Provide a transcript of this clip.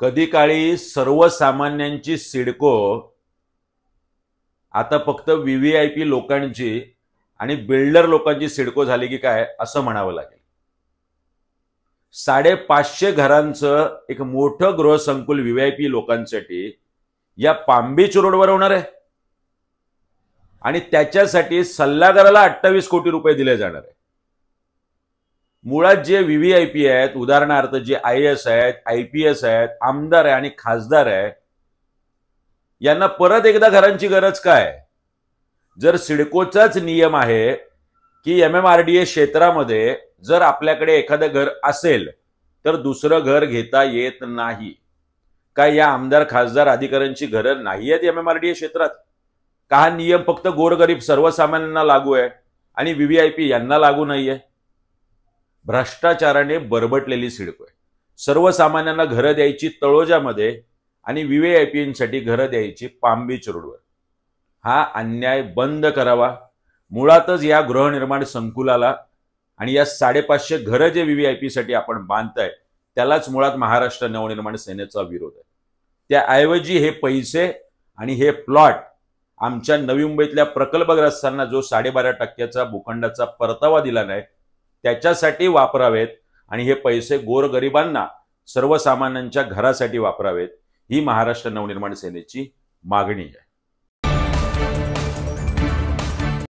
कधी काळी सर्वसामान्यांची सिडको आता फक्त व्हीव्हीआयपी लोकांची आणि बिल्डर लोकांची सिडको झाली की काय असं म्हणावं लागेल। 550 घरांचं एक मोठं गृहसंकुल व्हीव्हीआयपी लोकांसाठी या पाम बीच रोडवर होणार आहे आणि त्याच्यासाठी सल्लागाराला 28 कोटी रुपये दिले जाणार आहे। मुळात जे व्हीव्हीआयपी आहेत, उदाहरणार्थ जे IAS आहेत, IPS आहेत, आमदार आहे आणि खासदार आहे, यांना परत एकदा घरांची गरज काय? जर सिडकोचाच नियम आहे की MMRDA क्षेत्रामध्ये जर आपल्याकडे एखादं घर असेल तर दुसरं घर घेता येत नाही। काय या आमदार खासदार अधिकाऱ्यांची घरं नाही आहेत MMRDA क्षेत्रात? का हा नियम फक्त गोरगरीब सर्वसामान्यांना लागू आहे आणि व्हीव्हीआयपी यांना लागू नाहीये? भ्रष्टाचाराने बरबटलेली सिडको आहे। सर्वसामान्यांना घरं द्यायची तळोजामध्ये आणि व्हीव्हीआयपींसाठी घरं द्यायची पाम बीच रोडवर। हा अन्याय बंद करावा। मुळातच या गृहनिर्माण संकुलाला आणि या 550 घरं जे व्हीव्हीआयपी साठी आपण बांधताय त्यालाच मुळात महाराष्ट्र नवनिर्माण सेनेचा विरोध आहे। त्याऐवजी हे पैसे आणि हे प्लॉट आमच्या नवी मुंबईतल्या प्रकल्पग्रस्तांना जो 12.5% भूखंडाचा परतावा दिला नाही त्याच्यासाठी वापरावेत आणि हे पैसे गोरगरिबांना सर्वसामान्यांच्या घरासाठी वापरावेत, ही महाराष्ट्र नवनिर्माण सेनेची मागणी आहे।